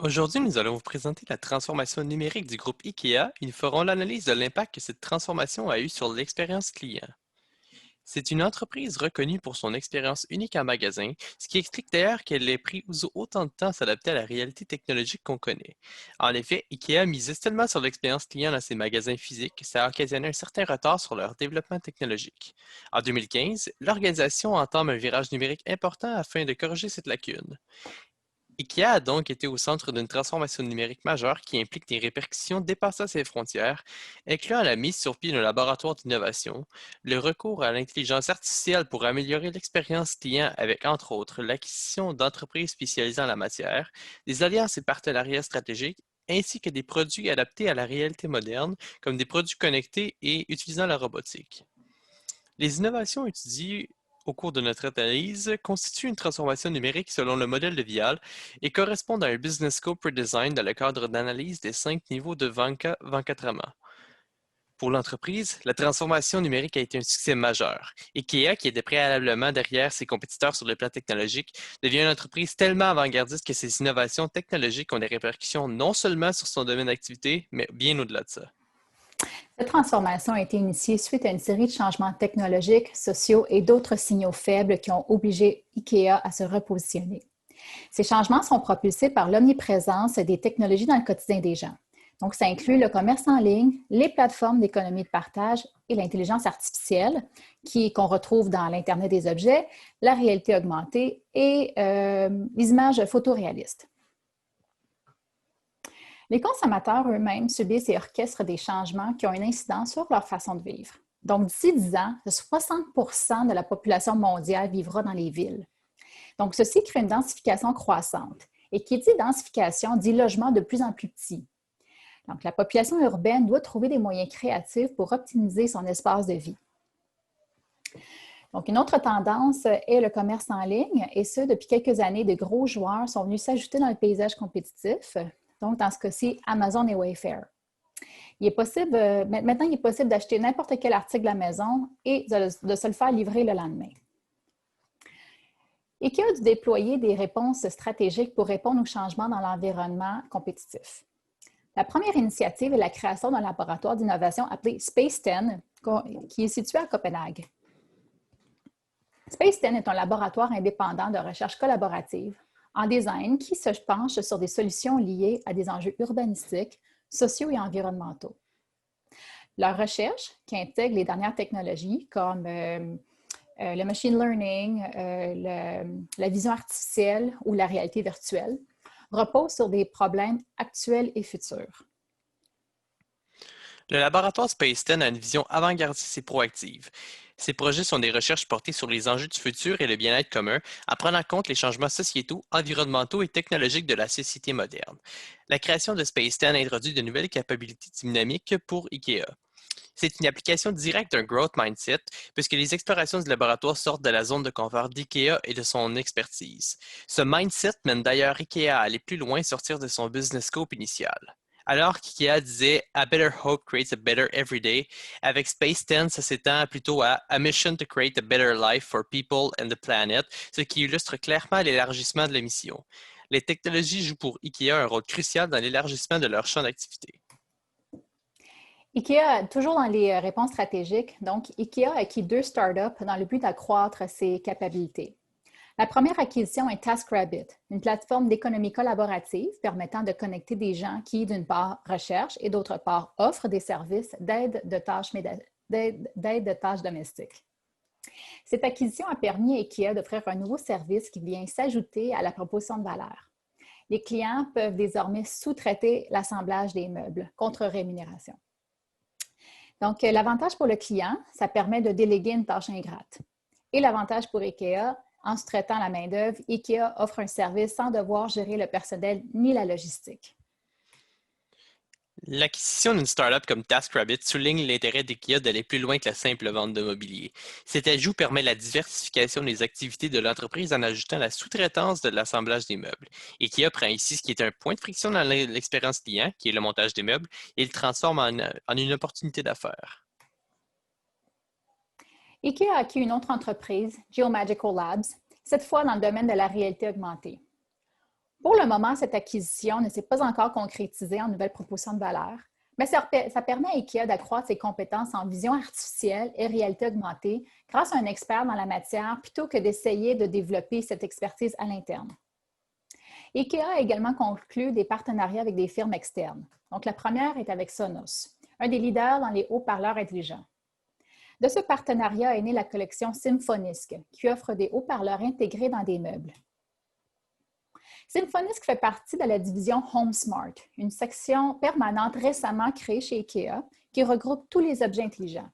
Aujourd'hui, nous allons vous présenter la transformation numérique du groupe IKEA et nous ferons l'analyse de l'impact que cette transformation a eu sur l'expérience client. C'est une entreprise reconnue pour son expérience unique en magasin, ce qui explique d'ailleurs qu'elle ait pris autant de temps à s'adapter à la réalité technologique qu'on connaît. En effet, IKEA misait tellement sur l'expérience client dans ses magasins physiques que ça a occasionné un certain retard sur leur développement technologique. En 2015, l'organisation entame un virage numérique important afin de corriger cette lacune. IKEA a donc été au centre d'une transformation numérique majeure qui implique des répercussions dépassant ses frontières, incluant la mise sur pied d'un laboratoire d'innovation, le recours à l'intelligence artificielle pour améliorer l'expérience client avec, entre autres, l'acquisition d'entreprises spécialisées en la matière, des alliances et partenariats stratégiques, ainsi que des produits adaptés à la réalité moderne, comme des produits connectés et utilisant la robotique. Les innovations étudiées au cours de notre analyse constituent une transformation numérique selon le modèle de Vial et correspondent à un Business Scope Redesign dans le cadre d'analyse des 5 niveaux de Venkatrama. Pour l'entreprise, la transformation numérique a été un succès majeur. IKEA, qui était préalablement derrière ses compétiteurs sur le plan technologique, devient une entreprise tellement avant-gardiste que ses innovations technologiques ont des répercussions non seulement sur son domaine d'activité, mais bien au-delà de ça. Cette transformation a été initiée suite à une série de changements technologiques, sociaux et d'autres signaux faibles qui ont obligé IKEA à se repositionner. Ces changements sont propulsés par l'omniprésence des technologies dans le quotidien des gens. Donc, ça inclut le commerce en ligne, les plateformes d'économie de partage et l'intelligence artificielle qu'on retrouve dans l'Internet des objets, la réalité augmentée et les images photoréalistes. Les consommateurs eux-mêmes subissent et orchestrent des changements qui ont une incidence sur leur façon de vivre. Donc, d'ici 10 ans, 60 de la population mondiale vivra dans les villes. Donc, ceci crée une densification croissante. Et qui dit densification dit logement de plus en plus petit. Donc, la population urbaine doit trouver des moyens créatifs pour optimiser son espace de vie. Donc, une autre tendance est le commerce en ligne, et ce, depuis quelques années, de gros joueurs sont venus s'ajouter dans le paysage compétitif. Donc, dans ce cas-ci, Amazon et Wayfair. Maintenant, il est possible d'acheter n'importe quel article de la maison et de se le faire livrer le lendemain. IKEA a dû déployer des réponses stratégiques pour répondre aux changements dans l'environnement compétitif. La première initiative est la création d'un laboratoire d'innovation appelé Space 10, qui est situé à Copenhague. Space 10 est un laboratoire indépendant de recherche collaborative en design qui se penche sur des solutions liées à des enjeux urbanistiques, sociaux et environnementaux. Leur recherche, qui intègre les dernières technologies comme le machine learning, la vision artificielle ou la réalité virtuelle, repose sur des problèmes actuels et futurs. Le laboratoire Space 10 a une vision avant-gardiste et proactive. Ces projets sont des recherches portées sur les enjeux du futur et le bien-être commun, en prenant en compte les changements sociétaux, environnementaux et technologiques de la société moderne. La création de Space 10 introduit de nouvelles capacités dynamiques pour IKEA. C'est une application directe d'un growth mindset, puisque les explorations du laboratoire sortent de la zone de confort d'IKEA et de son expertise. Ce mindset mène d'ailleurs IKEA à aller plus loin et sortir de son business scope initial. Alors qu'IKEA disait A better hope creates a better everyday, avec Space 10, ça s'étend plutôt à A mission to create a better life for people and the planet, ce qui illustre clairement l'élargissement de la mission. Les technologies jouent pour IKEA un rôle crucial dans l'élargissement de leur champ d'activité. IKEA, toujours dans les réponses stratégiques, donc IKEA a acquis 2 startups dans le but d'accroître ses capacités. La première acquisition est TaskRabbit, une plateforme d'économie collaborative permettant de connecter des gens qui, d'une part, recherchent et d'autre part, offrent des services d'aide de tâches domestiques. Cette acquisition a permis à IKEA d'offrir un nouveau service qui vient s'ajouter à la proposition de valeur. Les clients peuvent désormais sous-traiter l'assemblage des meubles contre rémunération. Donc, l'avantage pour le client, ça permet de déléguer une tâche ingrate. Et l'avantage pour IKEA, en sous-traitant la main-d'œuvre, IKEA offre un service sans devoir gérer le personnel ni la logistique. L'acquisition d'une startup comme TaskRabbit souligne l'intérêt d'IKEA d'aller plus loin que la simple vente de mobilier. Cet ajout permet la diversification des activités de l'entreprise en ajoutant la sous-traitance de l'assemblage des meubles. IKEA prend ici ce qui est un point de friction dans l'expérience client, qui est le montage des meubles, et le transforme en une opportunité d'affaires. IKEA a acquis une autre entreprise, Geomagical Labs, cette fois dans le domaine de la réalité augmentée. Pour le moment, cette acquisition ne s'est pas encore concrétisée en nouvelle proposition de valeur, mais ça permet à IKEA d'accroître ses compétences en vision artificielle et réalité augmentée grâce à un expert dans la matière plutôt que d'essayer de développer cette expertise à l'interne. IKEA a également conclu des partenariats avec des firmes externes. Donc, la première est avec Sonos, un des leaders dans les haut-parleurs intelligents. De ce partenariat est née la collection Symfonisk, qui offre des haut-parleurs intégrés dans des meubles. Symfonisk fait partie de la division HomeSmart, une section permanente récemment créée chez IKEA qui regroupe tous les objets intelligents.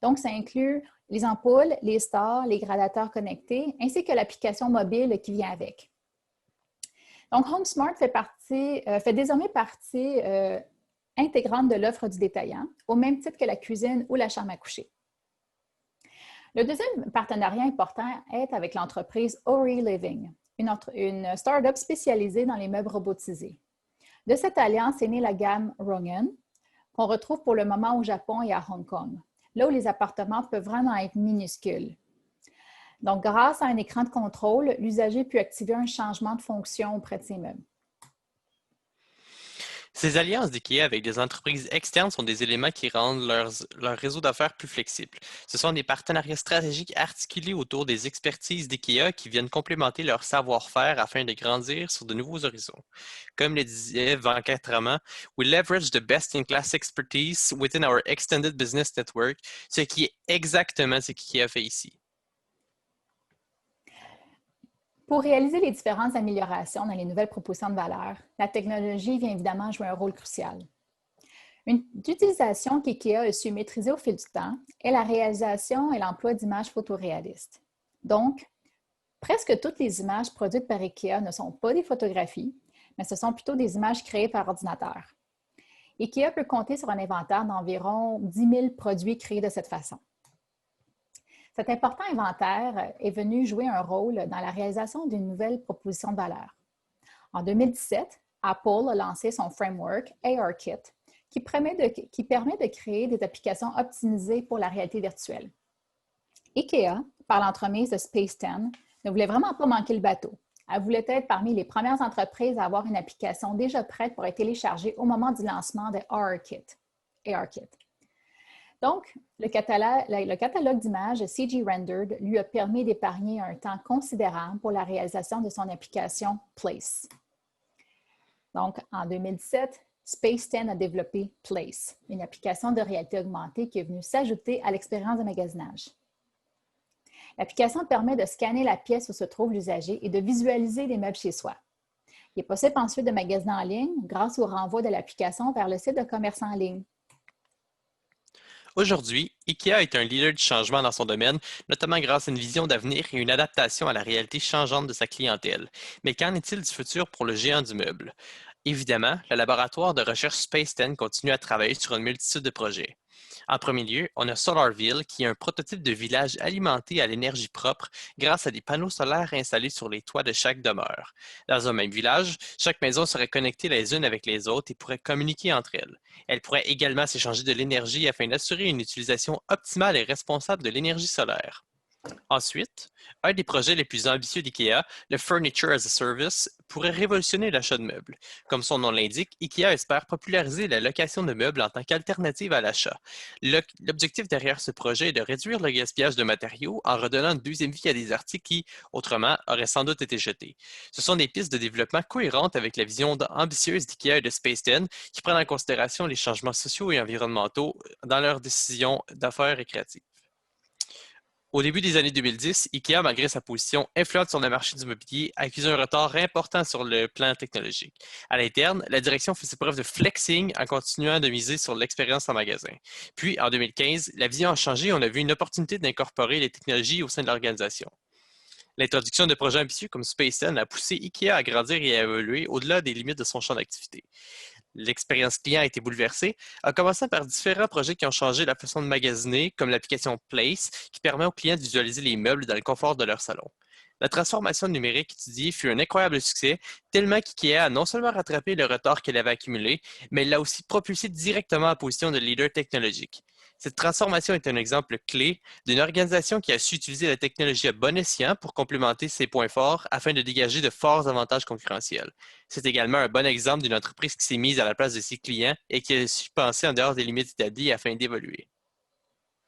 Donc, ça inclut les ampoules, les stores, les gradateurs connectés, ainsi que l'application mobile qui vient avec. Donc, HomeSmart fait désormais partie intégrante de l'offre du détaillant, au même titre que la cuisine ou la chambre à coucher. Le deuxième partenariat important est avec l'entreprise Ori Living, une start-up spécialisée dans les meubles robotisés. De cette alliance est née la gamme Rongen, qu'on retrouve pour le moment au Japon et à Hong Kong, là où les appartements peuvent vraiment être minuscules. Donc, grâce à un écran de contrôle, l'usager peut activer un changement de fonction auprès de ses meubles. Ces alliances d'IKEA avec des entreprises externes sont des éléments qui rendent leur réseau d'affaires plus flexible. Ce sont des partenariats stratégiques articulés autour des expertises d'IKEA qui viennent complémenter leur savoir-faire afin de grandir sur de nouveaux horizons. Comme le disait Venkataraman, "We leverage the best-in-class expertise within our extended business network", ce qui est exactement ce qu'IKEA fait ici. Pour réaliser les différentes améliorations dans les nouvelles propositions de valeur, la technologie vient évidemment jouer un rôle crucial. Une utilisation qu'IKEA a su maîtriser au fil du temps est la réalisation et l'emploi d'images photoréalistes. Donc, presque toutes les images produites par IKEA ne sont pas des photographies, mais ce sont plutôt des images créées par ordinateur. IKEA peut compter sur un inventaire d'environ 10 000 produits créés de cette façon. Cet important inventaire est venu jouer un rôle dans la réalisation d'une nouvelle proposition de valeur. En 2017, Apple a lancé son framework ARKit qui permet de créer des applications optimisées pour la réalité virtuelle. IKEA, par l'entremise de Space 10, ne voulait vraiment pas manquer le bateau. Elle voulait être parmi les premières entreprises à avoir une application déjà prête pour être téléchargée au moment du lancement de ARKit. Donc, le catalogue d'images CG Rendered lui a permis d'épargner un temps considérable pour la réalisation de son application Place. Donc, en 2017, Space 10 a développé Place, une application de réalité augmentée qui est venue s'ajouter à l'expérience de magasinage. L'application permet de scanner la pièce où se trouve l'usager et de visualiser les meubles chez soi. Il est possible ensuite de magasiner en ligne grâce au renvoi de l'application vers le site de commerce en ligne. Aujourd'hui, IKEA est un leader du changement dans son domaine, notamment grâce à une vision d'avenir et une adaptation à la réalité changeante de sa clientèle. Mais qu'en est-il du futur pour le géant du meuble? Évidemment, le laboratoire de recherche Space 10 continue à travailler sur une multitude de projets. En premier lieu, on a SolarVille, qui est un prototype de village alimenté à l'énergie propre grâce à des panneaux solaires installés sur les toits de chaque demeure. Dans un même village, chaque maison serait connectée les unes avec les autres et pourrait communiquer entre elles. Elles pourraient également s'échanger de l'énergie afin d'assurer une utilisation optimale et responsable de l'énergie solaire. Ensuite, un des projets les plus ambitieux d'IKEA, le Furniture as a Service, pourrait révolutionner l'achat de meubles. Comme son nom l'indique, IKEA espère populariser la location de meubles en tant qu'alternative à l'achat. L'objectif derrière ce projet est de réduire le gaspillage de matériaux en redonnant une deuxième vie à des articles qui, autrement, auraient sans doute été jetés. Ce sont des pistes de développement cohérentes avec la vision ambitieuse d'IKEA et de Space 10 qui prennent en considération les changements sociaux et environnementaux dans leurs décisions d'affaires et créatives. Au début des années 2010, IKEA, malgré sa position influente sur le marché du mobilier, a accusé un retard important sur le plan technologique. À l'interne, la direction faisait preuve de flexing en continuant de miser sur l'expérience en magasin. Puis, en 2015, la vision a changé et on a vu une opportunité d'incorporer les technologies au sein de l'organisation. L'introduction de projets ambitieux comme Space 10 a poussé IKEA à grandir et à évoluer au-delà des limites de son champ d'activité. L'expérience client a été bouleversée, en commençant par différents projets qui ont changé la façon de magasiner, comme l'application Place, qui permet aux clients de visualiser les meubles dans le confort de leur salon. La transformation numérique étudiée fut un incroyable succès, tellement qu'IKEA a non seulement rattrapé le retard qu'elle avait accumulé, mais l'a aussi propulsé directement en position de leader technologique. Cette transformation est un exemple clé d'une organisation qui a su utiliser la technologie à bon escient pour complémenter ses points forts afin de dégager de forts avantages concurrentiels. C'est également un bon exemple d'une entreprise qui s'est mise à la place de ses clients et qui a su penser en dehors des limites établies afin d'évoluer.